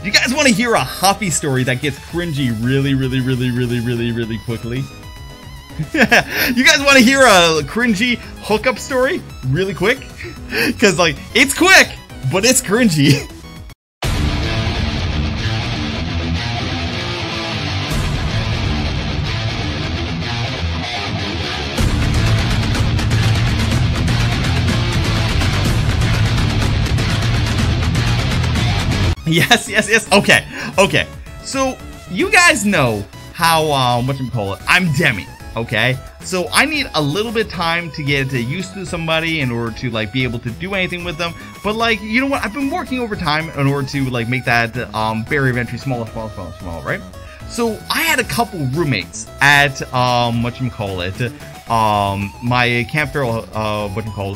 Do you guys want to hear a Huffy story that gets cringy really quickly? You guys want to hear a cringy hookup story really quick? Because, like, it's quick, but it's cringy. Yes. Okay. So, you guys know how, I'm Demi, okay? So, I need a little bit of time to get used to somebody in order to, like, be able to do anything with them. But, like, you know what? I've been working overtime in order to, like, make that, barrier of entry smaller, right? So, I had a couple roommates at, my Camp Feral,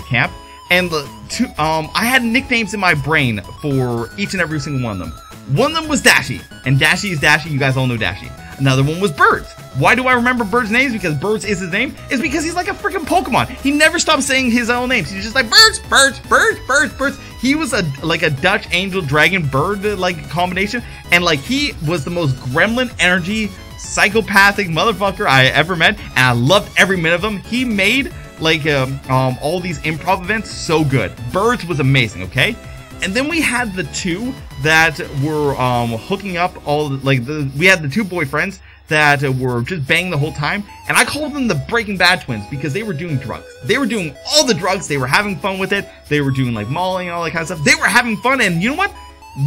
camp. And I had nicknames in my brain for each and every single one of them. One of them was Dashy, and Dashy is Dashy. You guys all know Dashy. Another one was Birds. Why do I remember Birds' names? Because Birds is his name. It's because he's like a freaking Pokemon. He never stops saying his own names. He's just like Birds. He was like a Dutch angel dragon bird like combination, and like he was the most gremlin energy psychopathic motherfucker I ever met, and I loved every minute of him. He made like all these improv events so good. Birds was amazing, okay? And then we had the two that were hooking up we had the two boyfriends that were just banging the whole time, and I called them the Breaking Bad twins because they were doing drugs. They were doing all the drugs, they were having fun with it, they were doing like Molly and all that kind of stuff. They were having fun, and you know what?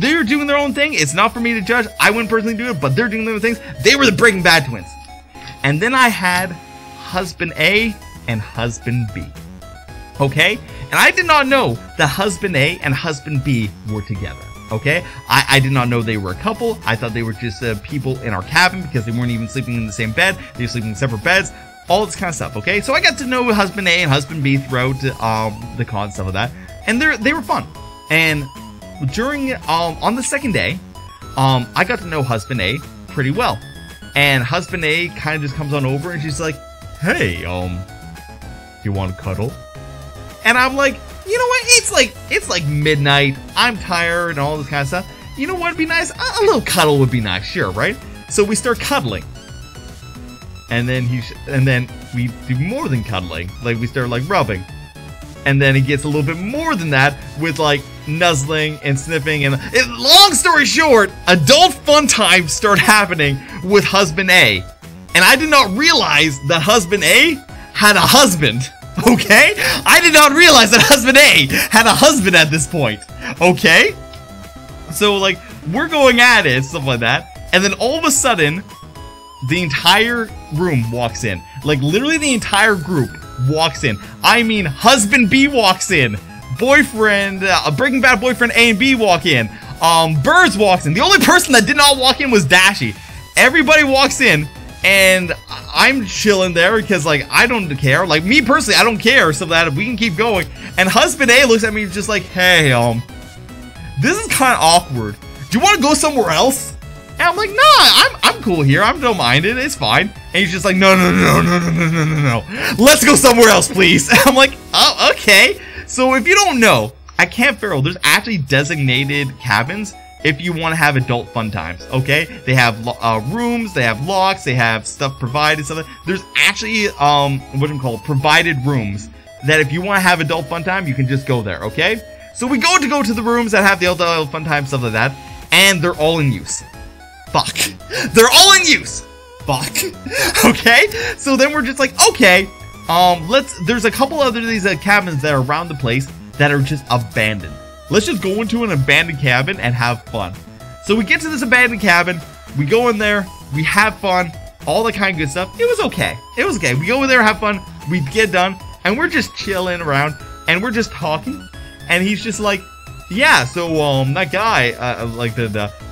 They're doing their own thing. It's not for me to judge. I wouldn't personally do it, but they're doing their own things. They were the Breaking Bad twins. And then I had husband A and husband B. Okay? And I did not know that husband A and husband B were together. Okay? I did not know they were a couple. I thought they were just people in our cabin because they weren't even sleeping in the same bed. They were sleeping in separate beds. All this kind of stuff. Okay? So I got to know husband A and husband B throughout the con and stuff like that. And they were fun. And during on the second day, I got to know husband A pretty well. And husband A kind of just comes on over and she's like, "Hey, do you want to cuddle?" And I'm like, you know what? It's like midnight. I'm tired and all this kind of stuff. You know what would be nice? A little cuddle would be nice, sure, right? So we start cuddling. And then we do more than cuddling. Like we start like rubbing. And then it gets a little bit more than that with like nuzzling and sniffing, and long story short, adult fun times start happening with husband A. And I did not realize that husband A had a husband. Okay? I did not realize that husband A had a husband at this point. Okay? So like we're going at it, stuff like that, and then all of a sudden the entire room walks in. Like literally the entire group walks in. I mean, husband B walks in. Boyfriend, Breaking Bad boyfriend A and B walk in. Birds walks in. The only person that did not walk in was Dashy. Everybody walks in, and I'm chilling there because, like, I don't care. Like, me personally, I don't care, so that we can keep going. And husband A looks at me just like, "Hey, this is kind of awkward. Do you want to go somewhere else?" And I'm like, "Nah, I'm cool here. I don't mind it. It's fine." And he's just like, No. Let's go somewhere else, please." And I'm like, "Oh, okay." So if you don't know, at Camp Feral, there's actually designated cabins if you want to have adult fun times, okay? They have rooms, they have locks, they have stuff provided, stuff like that. There's actually, provided rooms that if you want to have adult fun time, you can just go there, okay? So we go to the rooms that have the adult fun time, stuff like that, and they're all in use. Fuck. They're all in use. Fuck. Okay? So then we're just like, okay, there's a couple other these cabins that are around the place that are just abandoned. Let's just go into an abandoned cabin and have fun. So we get to this abandoned cabin, we go in there, we have fun, all the kind of good stuff. It was okay. We go in there, have fun, we get done, and we're just chilling around, and we're just talking, and he's just like, "Yeah, so, that guy,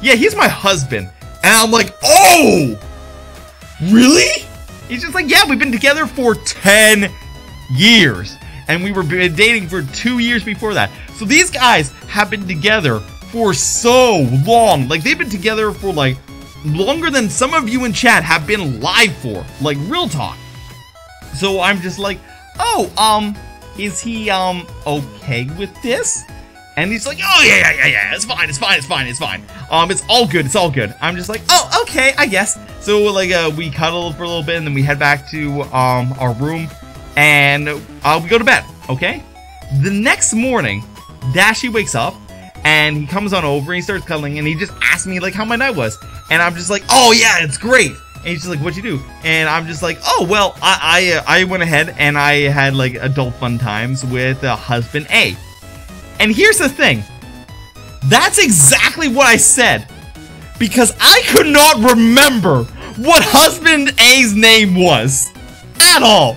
yeah, he's my husband." And I'm like, "Oh! Really?" He's just like, "Yeah, we've been together for 10 years. And we were dating for 2 years before that." So these guys have been together for so long. Like, they've been together for, like, longer than some of you in chat have been live for. Like, real talk. So I'm just like, "Oh, is he, okay with this?" And he's like, "Oh, yeah, it's fine. It's all good. It's all good. I'm just like, oh, okay, I guess. So like we cuddle for a little bit, and then we head back to our room, and we go to bed. Okay. The next morning, Dashy wakes up, and he comes on over, and he starts cuddling, and he just asks me like how my night was, and I'm just like, oh yeah, it's great. And he's just like, what'd you do? And I'm just like, oh well, I went ahead and I had like adult fun times with husband A. And here's the thing. That's exactly what I said, because I could not remember what husband A's name was at all.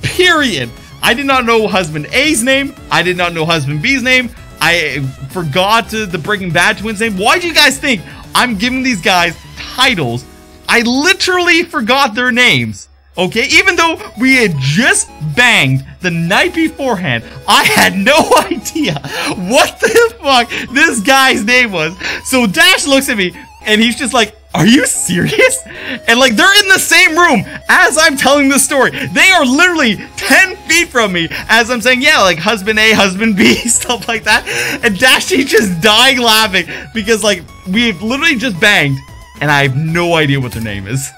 Period. I did not know husband A's name. I did not know husband B's name. I forgot the Breaking Bad twins' name. Why do you guys think I'm giving these guys titles? I literally forgot their names. Okay, even though we had just banged the night beforehand, I had no idea what the fuck this guy's name was. So Dash looks at me, and he's just like, are you serious? And like, they're in the same room as I'm telling this story. They are literally 10 feet from me as I'm saying, yeah, like husband A, husband B, stuff like that. And Dashy just dying laughing because like, we've literally just banged, and I have no idea what their name is.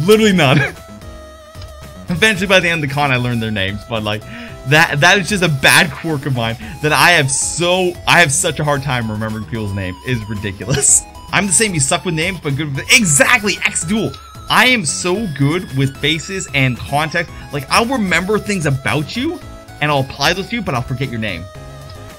Literally none. Eventually, by the end of the con, I learned their names, but like that is just a bad quirk of mine that I have such a hard time remembering people's names. It is ridiculous. I'm the same. You suck with names, but good with exactly X-Duel. I am so good with faces and context. Like I'll remember things about you, and I'll apply those to you, but I'll forget your name.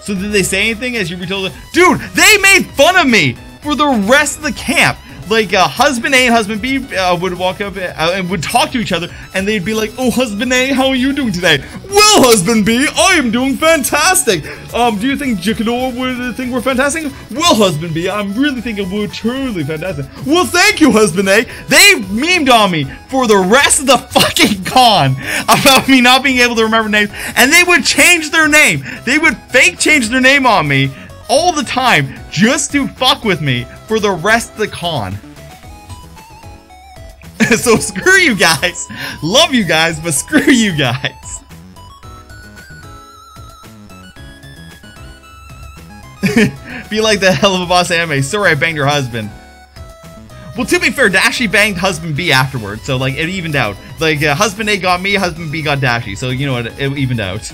So did they say anything as you were told? Dude, they made fun of me for the rest of the camp. Like husband A and husband B would walk up and would talk to each other, and they'd be like, oh, husband A, how are you doing today? Well, husband B, I am doing fantastic. Do you think JikerClub would think we're fantastic? Well, husband B, I'm really thinking we're truly fantastic. Well, thank you, husband A. They memed on me for the rest of the fucking con about me not being able to remember names, and they would change their name. They would fake change their name on me all the time just to fuck with me for the rest of the con. So screw you guys. Love you guys, but screw you guys. Be like the hell of a boss anime. Sorry I banged your husband. Well, to be fair, Dashy banged husband B afterwards, so like it evened out. Like husband A got me, husband B got Dashy, so you know what, it evened out.